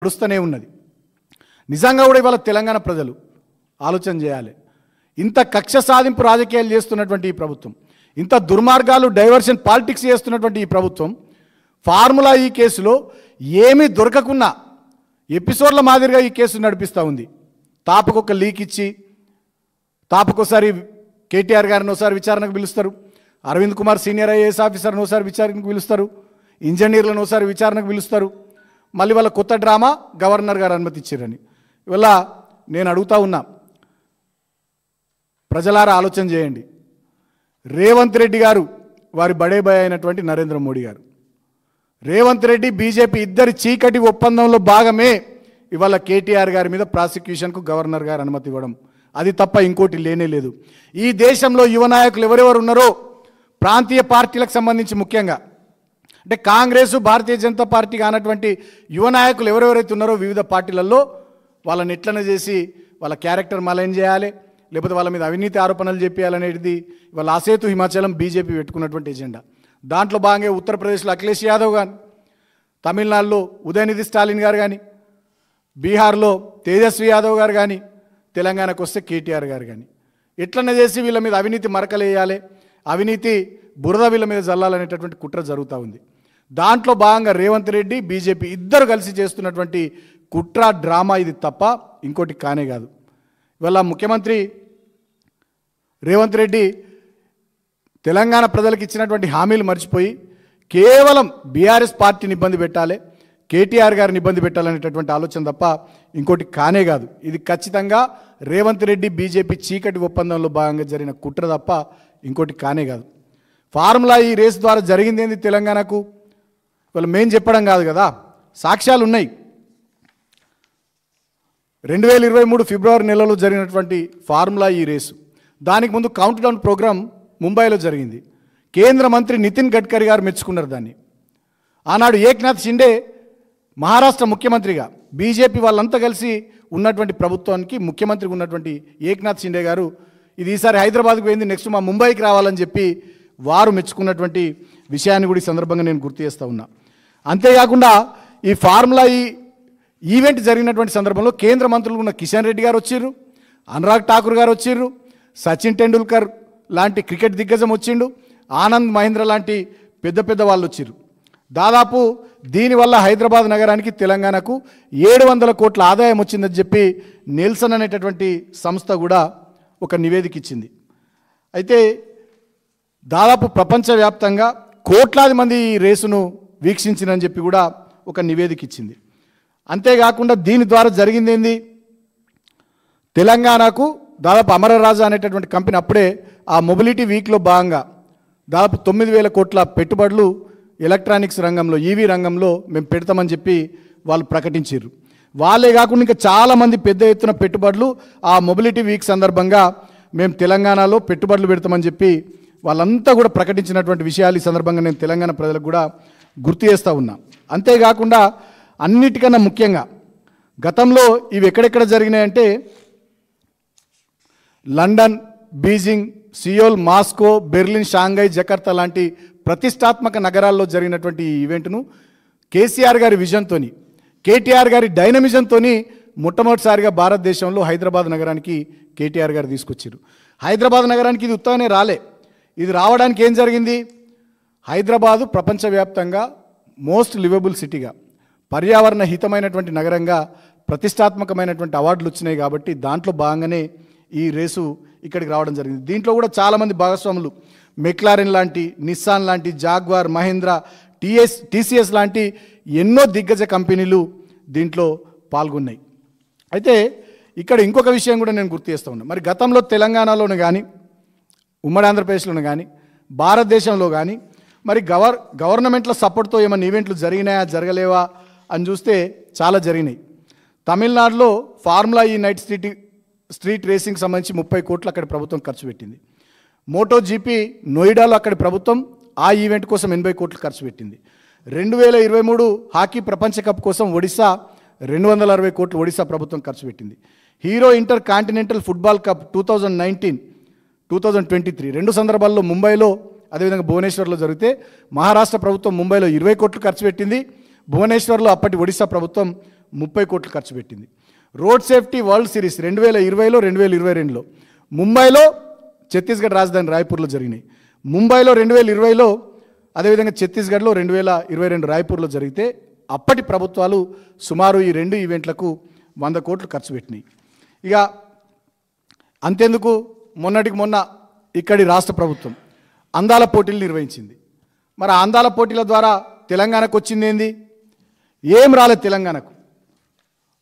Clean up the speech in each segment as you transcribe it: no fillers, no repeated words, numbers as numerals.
నడుస్తూనే ఉన్నది. నిజంగా కూడా ఇవాళ తెలంగాణ ప్రజలు ఆలోచన చేయాలి. ఇంత కక్ష సాధింపు రాజకీయాలు చేస్తున్నటువంటి ఈ ప్రభుత్వం, ఇంత దుర్మార్గాలు డైవర్షన్ పాలిటిక్స్ చేస్తున్నటువంటి ఈ ప్రభుత్వం ఫార్ములా ఈ కేసులో ఏమీ దొరకకున్నా ఎపిసోడ్ల మాదిరిగా ఈ కేసు నడిపిస్తూ ఉంది. తాపకొక లీక్ ఇచ్చి తాపకోసారి కేటీఆర్ గారిని ఒకసారి విచారణకు పిలుస్తారు, అరవింద్ కుమార్ సీనియర్ ఐఏఎస్ ఆఫీసర్ని ఒకసారి విచారణకు పిలుస్తారు, ఇంజనీర్లను ఒకసారి విచారణకు పిలుస్తారు. మళ్ళీ వాళ్ళ కొత్త డ్రామా గవర్నర్ గారు అనుమతి ఇచ్చారని. ఇవాళ నేను అడుగుతా ఉన్నా, ప్రజలారా ఆలోచన చేయండి. రేవంత్ రెడ్డి గారు వారి బడే బాయ్ అయినటువంటి నరేంద్ర మోడీ గారు, రేవంత్ రెడ్డి బీజేపీ ఇద్దరి చీకటి ఒప్పందంలో భాగమే ఇవాళ కేటీఆర్ గారి మీద ప్రాసిక్యూషన్కు గవర్నర్ గారు అనుమతి ఇవ్వడం. అది తప్ప ఇంకోటి లేనే లేదు. ఈ దేశంలో యువ నాయకులు ఎవరెవరు ఉన్నారో ప్రాంతీయ పార్టీలకు సంబంధించి ముఖ్యంగా అంటే కాంగ్రెస్, భారతీయ జనతా పార్టీ కానటువంటి యువ నాయకులు ఎవరెవరైతే ఉన్నారో వివిధ పార్టీలలో వాళ్ళని ఎట్లనే చేసి వాళ్ళ క్యారెక్టర్ మలైన్ చేయాలి, లేకపోతే వాళ్ళ మీద అవినీతి ఆరోపణలు చెప్పేయాలనేది వాళ్ళ ఆసేతు హిమాచలం బీజేపీ పెట్టుకున్నటువంటి ఎజెండా. దాంట్లో భాగంగా ఉత్తరప్రదేశ్లో అఖిలేష్ యాదవ్ కానీ, తమిళనాడులో ఉదయనిధి స్టాలిన్ గారు కానీ, బీహార్లో తేజస్వి యాదవ్ గారు కానీ, తెలంగాణకు వస్తే కేటీఆర్ గారు కానీ ఎట్లనే చేసి వీళ్ళ మీద అవినీతి మరకలేయాలి, అవినీతి బురద వీళ్ళ మీద జల్లాలనేటటువంటి కుట్ర జరుగుతూ ఉంది. దాంట్లో భాగంగా రేవంత్ రెడ్డి బీజేపీ ఇద్దరు కలిసి చేస్తున్నటువంటి కుట్ర డ్రామా ఇది తప్ప ఇంకోటి కానే కాదు. ఇవాళ ముఖ్యమంత్రి రేవంత్ రెడ్డి తెలంగాణ ప్రజలకు ఇచ్చినటువంటి హామీలు మర్చిపోయి కేవలం బీఆర్ఎస్ పార్టీని ఇబ్బంది పెట్టాలి, కేటీఆర్ గారిని ఇబ్బంది పెట్టాలనేటటువంటి ఆలోచన తప్ప ఇంకోటి కానే కాదు. ఇది ఖచ్చితంగా రేవంత్ రెడ్డి బీజేపీ చీకటి ఒప్పందంలో భాగంగా జరిగిన కుట్ర తప్ప ఇంకోటి కానే కాదు. ఫార్ములా ఈ రేసు ద్వారా జరిగింది ఏంది తెలంగాణకు వాళ్ళు మేం చెప్పడం కాదు కదా, సాక్ష్యాలు ఉన్నాయి. 2023 ఫిబ్రవరి నెలలో జరిగినటువంటి ఫార్ములా ఈ రేసు, దానికి ముందు కౌంట్ డౌన్ ప్రోగ్రాం ముంబైలో జరిగింది. కేంద్ర మంత్రి నితిన్ గడ్కరీ గారు మెచ్చుకున్నారు దాన్ని. ఆనాడు ఏక్నాథ్ షిండే మహారాష్ట్ర ముఖ్యమంత్రిగా బీజేపీ వాళ్ళంతా కలిసి ఉన్నటువంటి ప్రభుత్వానికి ముఖ్యమంత్రిగా ఉన్నటువంటి ఏక్నాథ్ షిండే గారు ఇది ఈసారి హైదరాబాద్కు పోయింది, నెక్స్ట్ మా ముంబైకి రావాలని చెప్పి వారు మెచ్చుకున్నటువంటి విషయాన్ని కూడా ఈ సందర్భంగా నేను గుర్తు చేస్తూ ఉన్నా. అంతేకాకుండా ఈ ఫార్ములా ఈ ఈవెంట్ జరిగినటువంటి సందర్భంలో కేంద్ర మంత్రులు ఉన్న కిషన్ రెడ్డి గారు వచ్చిర్రు, అనురాగ్ ఠాకూర్ గారు వచ్చిర్రు, సచిన్ టెండూల్కర్ లాంటి క్రికెట్ దిగ్గజం వచ్చిండు, ఆనంద్ మహీంద్ర లాంటి పెద్ద పెద్ద వాళ్ళు వచ్చిర్రు. దాదాపు దీనివల్ల హైదరాబాద్ నగరానికి తెలంగాణకు 700 కోట్ల ఆదాయం వచ్చిందని చెప్పి నెల్సన్ అనేటటువంటి సంస్థ కూడా ఒక నివేదిక ఇచ్చింది. అయితే దాదాపు ప్రపంచవ్యాప్తంగా కోట్లాది మంది ఈ రేసును వీక్షించినని చెప్పి కూడా ఒక నివేదిక ఇచ్చింది. అంతేకాకుండా దీని ద్వారా జరిగింది ఏంది, తెలంగాణకు దాదాపు అమరరాజా అనేటటువంటి కంపెనీ అప్పుడే ఆ మొబిలిటీ వీక్లో భాగంగా దాదాపు 9,000 కోట్ల పెట్టుబడులు ఎలక్ట్రానిక్స్ రంగంలో, ఈవీ రంగంలో మేము పెడతామని చెప్పి వాళ్ళు ప్రకటించారు. వాళ్ళే కాకుండా ఇంకా చాలామంది పెద్ద ఎత్తున పెట్టుబడులు ఆ మొబిలిటీ వీక్ సందర్భంగా మేము తెలంగాణలో పెట్టుబడులు పెడతామని చెప్పి వాళ్ళంతా కూడా ప్రకటించినటువంటి విషయాలు ఈ సందర్భంగా నేను తెలంగాణ ప్రజలకు కూడా గుర్తు చేస్తూ ఉన్నా. అంతేకాకుండా అన్నిటికన్నా ముఖ్యంగా గతంలో ఇవి ఎక్కడెక్కడ జరిగినాయంటే London, Beijing, Seoul, Moscow, Berlin, Shanghai, Jakarta లాంటి ప్రతిష్టాత్మక నగరాల్లో జరిగినటువంటి ఈ ఈవెంట్ను కేసీఆర్ గారి విజన్తోని, కేటీఆర్ గారి డైనమిజంతోని మొట్టమొదటిసారిగా భారతదేశంలో హైదరాబాద్ నగరానికి కేటీఆర్ గారు తీసుకొచ్చారు. హైదరాబాద్ నగరానికి ఇది ఉత్తగానే రాలే, ఇది రావడానికి ఏం జరిగింది, హైదరాబాదు ప్రపంచవ్యాప్తంగా మోస్ట్ లివబుల్ సిటీగా, పర్యావరణ హితమైనటువంటి నగరంగా ప్రతిష్టాత్మకమైనటువంటి అవార్డులు వచ్చినాయి. కాబట్టి దాంట్లో భాగంగానే ఈ రేసు ఇక్కడికి రావడం జరిగింది. దీంట్లో కూడా చాలామంది భాగస్వాములు మెక్లారెన్ లాంటి, నిస్సాన్ లాంటి, జాగ్వార్, మహీంద్రా, టీసీఎస్ లాంటి ఎన్నో దిగ్గజ కంపెనీలు దీంట్లో పాల్గొన్నాయి. అయితే ఇక్కడ ఇంకొక విషయం కూడా నేను గుర్తు చేస్తూ ఉన్నాను. మరి గతంలో తెలంగాణలోను కానీ, ఉమ్మడి ఆంధ్రప్రదేశ్లోను కానీ, భారతదేశంలో కానీ మరి గవర్నమెంట్ల సపోర్ట్తో ఏమైనా ఈవెంట్లు జరిగినాయా, జరగలేవా అని చూస్తే చాలా జరిగినాయి. తమిళనాడులో ఫార్ములా ఈ నైట్ స్ట్రీట్ రేసింగ్ సంబంధించి 30 కోట్లు అక్కడి ప్రభుత్వం ఖర్చు పెట్టింది. మోటో జీపీ నోయిడాలో అక్కడి ప్రభుత్వం ఆ ఈవెంట్ కోసం 80 కోట్లు ఖర్చు పెట్టింది. 2023 హాకీ ప్రపంచ కప్ కోసం ఒడిశా 260 కోట్లు ఒడిశా ప్రభుత్వం ఖర్చు పెట్టింది. Hero inter continental football cup 2019, 2023 రెండు సందర్భాల్లో ముంబైలో అదేవిధంగా భువనేశ్వర్లో జరిగితే మహారాష్ట్ర ప్రభుత్వం ముంబైలో 20 కోట్లు ఖర్చు పెట్టింది, భువనేశ్వర్లో అప్పటి ఒడిశా ప్రభుత్వం 30 కోట్లు ఖర్చు పెట్టింది. రోడ్ సేఫ్టీ వరల్డ్ సిరీస్ 2020లో 2022లో ముంబైలో, ఛత్తీస్గఢ్ రాజధాని రాయ్పూర్లో జరిగినాయి. ముంబైలో 2020లో, అదేవిధంగా ఛత్తీస్గఢ్లో 2022 రాయ్పూర్లో జరిగితే అప్పటి ప్రభుత్వాలు సుమారు ఈ 2 ఈవెంట్లకు 100 కోట్లు ఖర్చు పెట్టినాయి. ఇక అంతెందుకు, మొన్నటికి మొన్న ఇక్కడి రాష్ట్ర ప్రభుత్వం అందాల పోటీలు నిర్వహించింది. మరి ఆ అందాల పోటీల ద్వారా తెలంగాణకు వచ్చింది ఏంది? ఏం రాలేదు తెలంగాణకు.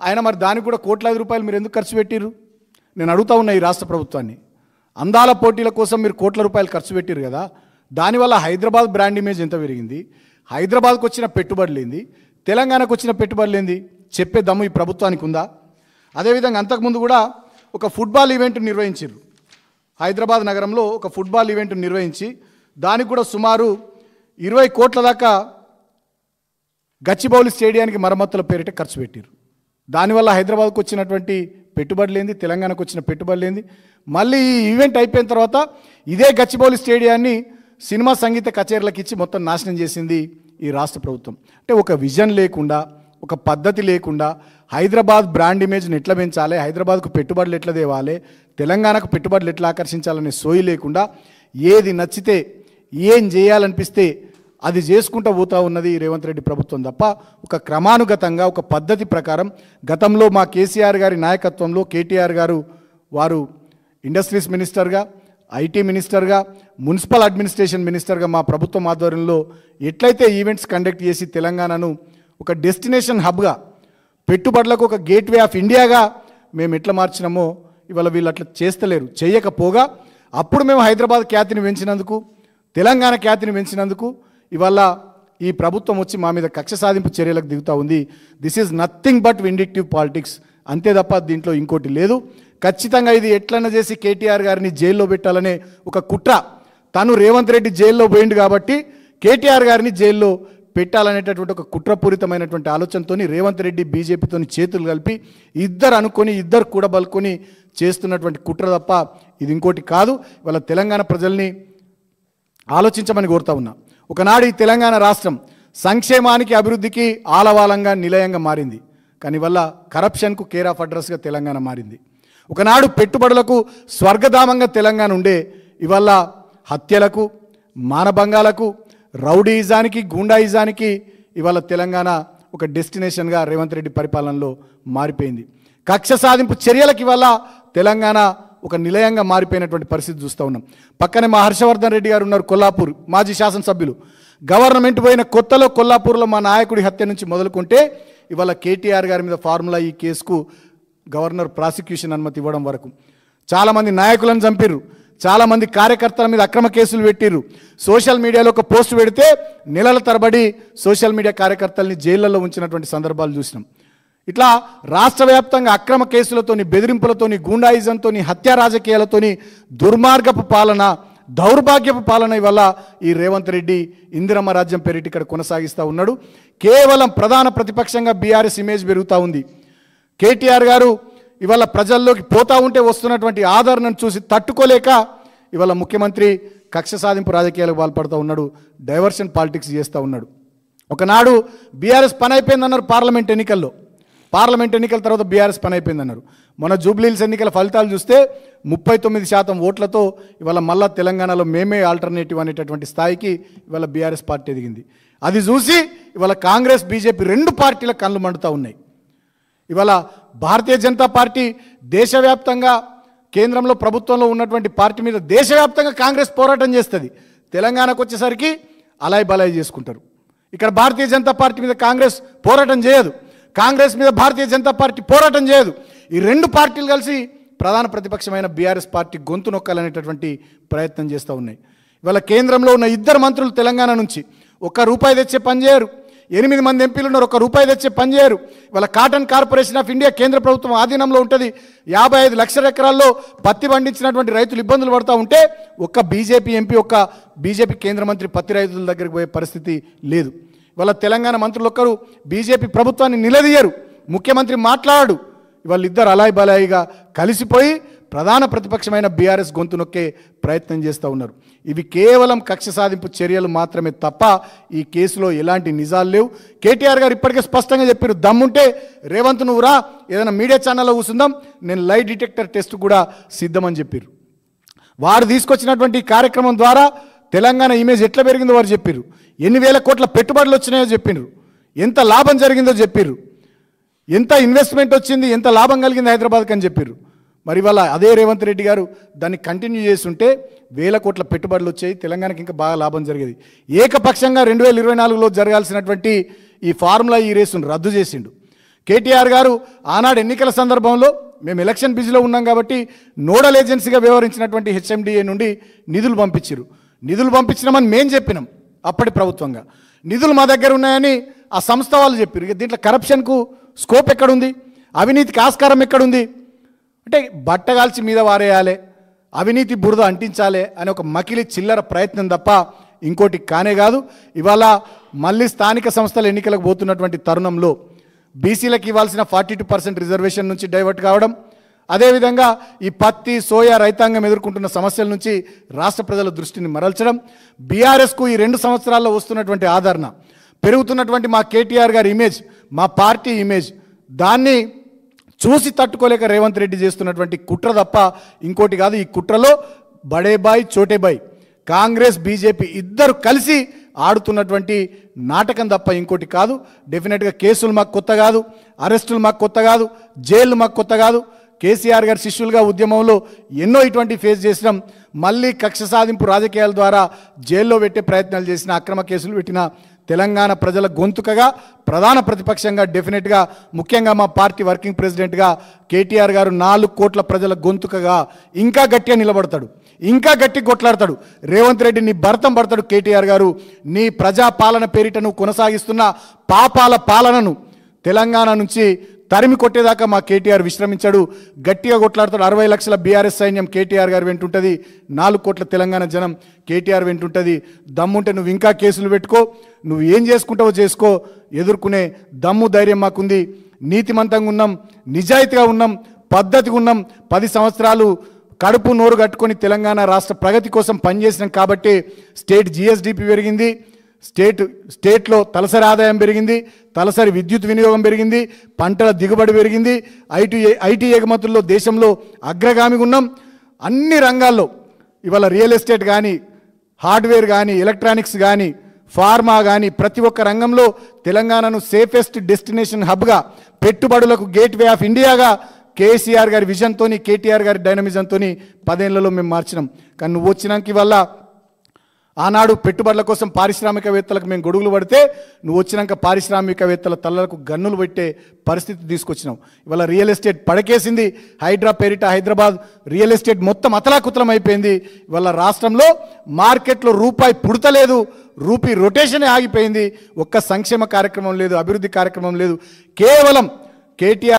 ఆయన మరి దానికి కూడా కోట్లాది రూపాయలు మీరు ఎందుకు ఖర్చు పెట్టిర్రు? నేను అడుగుతా ఉన్నా ఈ రాష్ట్ర ప్రభుత్వాన్ని. అందాల పోటీల కోసం మీరు కోట్ల రూపాయలు ఖర్చు పెట్టిరు కదా, దానివల్ల హైదరాబాద్ బ్రాండ్ ఇమేజ్ ఎంత పెరిగింది? హైదరాబాద్కు వచ్చిన పెట్టుబడులు ఏంది? తెలంగాణకు వచ్చిన పెట్టుబడులు ఏంది? చెప్పే దమ్ము ఈ ప్రభుత్వానికి ఉందా? అదేవిధంగా అంతకుముందు కూడా ఒక ఫుట్బాల్ ఈవెంట్ నిర్వహించారు. హైదరాబాద్ నగరంలో ఒక ఫుట్బాల్ ఈవెంట్ నిర్వహించి దానికి కూడా సుమారు 20 కోట్ల దాకా గచ్చిబౌలి స్టేడియానికి మరమ్మతుల పేరిట ఖర్చు పెట్టారు. దానివల్ల హైదరాబాద్కు వచ్చినటువంటి పెట్టుబడులు ఏంది? తెలంగాణకు వచ్చిన పెట్టుబడులు ఏంది? మళ్ళీ ఈ ఈవెంట్ అయిపోయిన తర్వాత ఇదే గచ్చిబౌలి స్టేడియాన్ని సినిమా సంగీత కచేరీలకు ఇచ్చి మొత్తం నాశనం చేసింది ఈ రాష్ట్ర ప్రభుత్వం. అంటే ఒక విజన్ లేకుండా, ఒక పద్ధతి లేకుండా హైదరాబాద్ బ్రాండ్ ఇమేజ్ని ఎట్లా పెంచాలి, హైదరాబాద్కు పెట్టుబడులు ఎట్లా తేవాలి, తెలంగాణకు పెట్టుబడులు ఎట్లా ఆకర్షించాలనే సోయి లేకుండా ఏది నచ్చితే ఏం చేయాలనిపిస్తే అది చేసుకుంటూ పోతూ ఉన్నది రేవంత్ రెడ్డి ప్రభుత్వం తప్ప ఒక క్రమానుగతంగా ఒక పద్ధతి ప్రకారం. గతంలో మా కేసీఆర్ గారి నాయకత్వంలో కేటీఆర్ గారు వారు ఇండస్ట్రీస్ మినిస్టర్గా, ఐటీ మినిస్టర్గా, మున్సిపల్ అడ్మినిస్ట్రేషన్ మినిస్టర్గా మా ప్రభుత్వం ఆధ్వర్యంలో ఎట్లయితే ఈవెంట్స్ కండక్ట్ చేసి తెలంగాణను ఒక డెస్టినేషన్ హబ్గా, పెట్టుబడులకు ఒక గేట్వే ఆఫ్ ఇండియాగా మేము ఎట్లా మార్చినామో ఇవాళ వీళ్ళు అట్లా చేస్తలేరు. చేయకపోగా అప్పుడు మేము హైదరాబాద్ ఖ్యాతిని పెంచినందుకు, తెలంగాణ ఖ్యాతిని పెంచినందుకు ఇవాళ ఈ ప్రభుత్వం వచ్చి మా మీద కక్ష సాధింపు చర్యలకు దిగుతూ ఉంది. This is nothing but vindictive politics, అంతే తప్ప దీంట్లో ఇంకోటి లేదు. ఖచ్చితంగా ఇది ఎట్లన్నా చేసి కేటీఆర్ గారిని జైల్లో పెట్టాలనే ఒక కుట్ర. తను రేవంత్ రెడ్డి జైల్లో పోయిండు కాబట్టి కేటీఆర్ గారిని జైల్లో పెట్టాలనేటటువంటి ఒక కుట్రపూరితమైనటువంటి ఆలోచనతో రేవంత్ రెడ్డి బీజేపీతో చేతులు కలిపి ఇద్దరు అనుకొని, ఇద్దరు కూడబలుకొని చేస్తున్నటువంటి కుట్ర తప్ప ఇది ఇంకోటి కాదు. ఇవాళ తెలంగాణ ప్రజల్ని ఆలోచించమని కోరుతా ఉన్నా. ఒకనాడు ఈ తెలంగాణ రాష్ట్రం సంక్షేమానికి, అభివృద్ధికి ఆలవాలంగా, నిలయంగా మారింది. కానీ వల్ల కరప్షన్కు కేర్ ఆఫ్ అడ్రస్గా తెలంగాణ మారింది. ఒకనాడు పెట్టుబడులకు స్వర్గధామంగా తెలంగాణ ఉండే, ఇవాళ హత్యలకు, మానభంగాలకు, రౌడీయిజానికి, గూండాయిజానికి ఇవాళ తెలంగాణ ఒక డెస్టినేషన్గా రేవంత్ రెడ్డి పరిపాలనలో మారిపోయింది. కక్ష సాధింపు చర్యలకు ఇవాళ తెలంగాణ ఒక నిలయంగా మారిపోయినటువంటి పరిస్థితి చూస్తూ ఉన్నాం. పక్కనే మా హర్షవర్ధన్ రెడ్డి గారు ఉన్నారు, కొల్లాపూర్ మాజీ శాసనసభ్యులు. గవర్నమెంట్ పోయిన కొత్తలో కొల్లాపూర్లో మా నాయకుడి హత్య నుంచి మొదలుకుంటే ఇవాళ కేటీఆర్ గారి మీద ఫార్ములా ఈ కేసుకు గవర్నర్ ప్రాసిక్యూషన్ అనుమతి ఇవ్వడం వరకు చాలామంది నాయకులను చంపిర్రు, చాలామంది కార్యకర్తల మీద అక్రమ కేసులు పెట్టిర్రు. సోషల్ మీడియాలో ఒక పోస్ట్ పెడితే నెలల తరబడి సోషల్ మీడియా కార్యకర్తల్ని జైళ్లలో ఉంచినటువంటి సందర్భాలు చూసినాం. ఇట్లా రాష్ట్ర వ్యాప్తంగా అక్రమ కేసులతోని, బెదిరింపులతోని, గూండాయిజంతోని, హత్యా రాజకీయాలతోని దుర్మార్గపు పాలన, దౌర్భాగ్యపు పాలన ఇవల్ల ఈ రేవంత్ రెడ్డి ఇందిరమ్మ రాజ్యం పేరిట ఇక్కడ కొనసాగిస్తూ ఉన్నాడు. కేవలం ప్రధాన ప్రతిపక్షంగా బీఆర్ఎస్ ఇమేజ్ పెరుగుతూ ఉంది. కేటీఆర్ గారు ఇవాళ ప్రజల్లోకి పోతా ఉంటే వస్తున్నటువంటి ఆదరణను చూసి తట్టుకోలేక ఇవాళ ముఖ్యమంత్రి కక్ష సాధింపు రాజకీయాలకు పాల్పడుతూ ఉన్నాడు, డైవర్షన్ పాలిటిక్స్ చేస్తూ ఉన్నాడు. ఒకనాడు బీఆర్ఎస్ పని అయిపోయిందన్నారు పార్లమెంట్ ఎన్నికల్లో. పార్లమెంట్ ఎన్నికల తర్వాత బీఆర్ఎస్ పని అయిపోయిందన్నారు. మొన్న జూబ్లీహిల్స్ ఎన్నికల ఫలితాలు చూస్తే 39% ఓట్లతో ఇవాళ మళ్ళా తెలంగాణలో మేమే ఆల్టర్నేటివ్ అనేటటువంటి స్థాయికి ఇవాళ బీఆర్ఎస్ పార్టీ ఎదిగింది. అది చూసి ఇవాళ కాంగ్రెస్, బీజేపీ 2 పార్టీల కళ్ళు మండుతూ ఉన్నాయి. ఇవాళ భారతీయ జనతా పార్టీ దేశవ్యాప్తంగా కేంద్రంలో ప్రభుత్వంలో ఉన్నటువంటి పార్టీ మీద దేశవ్యాప్తంగా కాంగ్రెస్ పోరాటం చేస్తుంది. తెలంగాణకు వచ్చేసరికి అలాయ్ బలాయ్ చేసుకుంటారు. ఇక్కడ భారతీయ జనతా పార్టీ మీద కాంగ్రెస్ పోరాటం చేయదు, కాంగ్రెస్ మీద భారతీయ జనతా పార్టీ పోరాటం చేయదు. ఈ 2 పార్టీలు కలిసి ప్రధాన ప్రతిపక్షమైన బీఆర్ఎస్ పార్టీ గొంతు నొక్కాలనేటటువంటి ప్రయత్నం చేస్తూ ఉన్నాయి. ఇవాళ కేంద్రంలో ఉన్న 2 మంత్రులు తెలంగాణ నుంచి ₹1 తెచ్చే పని చేయరు. 8 మంది ఎంపీలు ఉన్నారు, ₹1 తెచ్చే పని చేయరు. ఇవాళ కాటన్ కార్పొరేషన్ ఆఫ్ ఇండియా కేంద్ర ప్రభుత్వం ఆధీనంలో ఉంటుంది. 55 లక్షల ఎకరాల్లో పత్తి పండించినటువంటి రైతులు ఇబ్బందులు పడుతూ ఉంటే ఒక్క బీజేపీ ఎంపీ, ఒక్క బీజేపీ కేంద్ర మంత్రి పత్తి రైతుల దగ్గరికి పోయే పరిస్థితి లేదు. ఇవాళ తెలంగాణ మంత్రులు ఒక్కరు బీజేపీ ప్రభుత్వాన్ని నిలదీయరు, ముఖ్యమంత్రి మాట్లాడు. ఇవాళ ఇద్దరు అలాయ్ బలాయిగా కలిసిపోయి ప్రధాన ప్రతిపక్షమైన బీఆర్ఎస్ గొంతు నొక్కే ప్రయత్నం చేస్తూ ఉన్నారు. ఇవి కేవలం కక్ష సాధింపు చర్యలు మాత్రమే తప్ప ఈ కేసులో ఎలాంటి నిజాలు లేవు. కేటీఆర్ గారు ఇప్పటికే స్పష్టంగా చెప్పారు, దమ్ముంటే రేవంత్ నువ్వు రా, ఏదైనా మీడియా ఛానల్లో కూర్చుందాం, నేను లై డిటెక్టర్ టెస్ట్ కూడా సిద్ధమని చెప్పారు. వారు తీసుకొచ్చినటువంటి ఈ కార్యక్రమం ద్వారా తెలంగాణ ఇమేజ్ ఎట్లా పెరిగిందో వారు చెప్పారు. ఎన్ని వేల కోట్ల పెట్టుబడులు వచ్చినాయో చెప్పినారు, ఎంత లాభం జరిగిందో చెప్పారు, ఎంత ఇన్వెస్ట్మెంట్ వచ్చింది, ఎంత లాభం కలిగింది హైదరాబాద్కి అని చెప్పారు. మరి వాళ్ళ అదే రేవంత్ రెడ్డి గారు దాన్ని కంటిన్యూ చేస్తుంటే వేల కోట్ల పెట్టుబడులు వచ్చాయి, తెలంగాణకి ఇంకా బాగా లాభం జరిగేది. ఏకపక్షంగా 2024లో జరగాల్సినటువంటి ఈ ఫార్ములా ఈ రేసును రద్దు చేసిండు కేటీఆర్ గారు. ఆనాడు ఎన్నికల సందర్భంలో మేము ఎలక్షన్ బిజీలో ఉన్నాం కాబట్టి నోడల్ ఏజెన్సీగా వ్యవహరించినటువంటి హెచ్ఎండిఏ నుండి నిధులు పంపించారు. నిధులు పంపించినామని మేము చెప్పినాం అప్పటి ప్రభుత్వంగా, నిధులు మా దగ్గర ఉన్నాయని ఆ సంస్థ వాళ్ళు చెప్పారు. ఇక దీంట్లో కరప్షన్కు స్కోప్ ఎక్కడుంది, అవినీతికి ఆస్కారం ఎక్కడుంది అంటే బట్టగాల్చి మీద వారేయాలి, అవినీతి బురద అంటించాలి అనే ఒక మకిలి చిల్లర ప్రయత్నం తప్ప ఇంకోటి కానే కాదు. ఇవాళ మళ్ళీ స్థానిక సంస్థల ఎన్నికలకు పోతున్నటువంటి తరుణంలో బీసీలకు ఇవ్వాల్సిన 42% రిజర్వేషన్ నుంచి డైవర్ట్ కావడం, అదేవిధంగా ఈ పత్తి సోయా రైతాంగం ఎదుర్కొంటున్న సమస్యల నుంచి రాష్ట్ర ప్రజల దృష్టిని మరల్చడం, బీఆర్ఎస్కు ఈ 2 సంవత్సరాల్లో వస్తున్నటువంటి ఆదరణ, పెరుగుతున్నటువంటి మా కేటీఆర్ గారి ఇమేజ్, మా పార్టీ ఇమేజ్, దాన్ని చూసి తట్టుకోలేక రేవంత్ రెడ్డి చేస్తున్నటువంటి కుట్ర తప్ప ఇంకోటి కాదు. ఈ కుట్రలో బడేబాయ్ చోటేబాయ్ కాంగ్రెస్ బీజేపీ ఇద్దరు కలిసి ఆడుతున్నటువంటి నాటకం తప్ప ఇంకోటి కాదు. డెఫినెట్గా కేసులు మాకు కొత్త కాదు, అరెస్టులు మాకు కొత్త కాదు, జైళ్ళు మాకు కొత్త కాదు. కేసీఆర్ గారి శిష్యులుగా ఉద్యమంలో ఎన్నో ఇటువంటి ఫేస్ చేసినాం. మళ్ళీ కక్ష సాధింపు రాజకీయాల ద్వారా జైల్లో పెట్టే ప్రయత్నాలు చేసిన, అక్రమ కేసులు పెట్టిన తెలంగాణ ప్రజల గొంతుకగా ప్రధాన ప్రతిపక్షంగా డెఫినెట్గా ముఖ్యంగా మా పార్టీ వర్కింగ్ ప్రెసిడెంట్గా కేటీఆర్ గారు 4 కోట్ల ప్రజల గొంతుకగా ఇంకా గట్టిగా నిలబడతాడు, ఇంకా గట్టి కొట్లాడతాడు. రేవంత్ రెడ్డి నీ భరతం పడతాడు. కేటీఆర్ గారు నీ ప్రజా పాలన పేరిట నువ్వు కొనసాగిస్తున్న పాపాల పాలనను తెలంగాణ నుంచి తరిమి కొట్టేదాకా మా కేటీఆర్ విశ్రమించాడు, గట్టిగా కొట్లాడతాడు. 60 లక్షల బీఆర్ఎస్ సైన్యం కేటీఆర్ గారు వెంటుంటుంది, 4 కోట్ల తెలంగాణ జనం కేటీఆర్ వెంటుంటుంది. దమ్ముంటే నువ్వు ఇంకా కేసులు పెట్టుకో, నువ్వు ఏం చేసుకుంటావో చేసుకో, ఎదుర్కొనే దమ్ము ధైర్యం మాకుంది. నీతిమంతంగా ఉన్నాం, నిజాయితీగా ఉన్నాం, పద్ధతిగా ఉన్నాం. 10 సంవత్సరాలు కడుపు నోరు కట్టుకొని తెలంగాణ రాష్ట్ర ప్రగతి కోసం పనిచేసినాం కాబట్టి స్టేట్ జిఎస్డిపి పెరిగింది, స్టేట్లో తలసరి ఆదాయం పెరిగింది, తలసరి విద్యుత్ వినియోగం పెరిగింది, పంటల దిగుబడి పెరిగింది, ఐటీ ఎగుమతుల్లో దేశంలో అగ్రగామిగా ఉన్నాం. అన్ని రంగాల్లో ఇవాళ రియల్ ఎస్టేట్ కానీ, హార్డ్వేర్ కానీ, ఎలక్ట్రానిక్స్ కానీ, ఫార్మా కానీ ప్రతి ఒక్క రంగంలో తెలంగాణను సేఫెస్ట్ డెస్టినేషన్ హబ్గా, పెట్టుబడులకు గేట్వే ఆఫ్ ఇండియాగా కేసీఆర్ గారి విజన్తో, కేటీఆర్ గారి డైనమిజంతో 10 ఏళ్లలో మేము మార్చినాం. కానీ నువ్వు వచ్చినాక ఇవాళ ఆనాడు పెట్టుబడుల కోసం పారిశ్రామికవేత్తలకు మేము గొడుగులు పడితే నువ్వు వచ్చినాక పారిశ్రామికవేత్తల తలలకు గన్నులు పెట్టే పరిస్థితి తీసుకొచ్చినావు. ఇవాళ రియల్ ఎస్టేట్ పడకేసింది, హైడ్రా పేరిట హైదరాబాద్ రియల్ ఎస్టేట్ మొత్తం అతలాకుతలం అయిపోయింది. ఇవాళ రాష్ట్రంలో మార్కెట్లో రూపాయి పుడతలేదు, రూపీ రొటేషనే ఆగిపోయింది. ఒక్క సంక్షేమ కార్యక్రమం లేదు, అభివృద్ధి కార్యక్రమం లేదు. కేవలం కేటీఆర్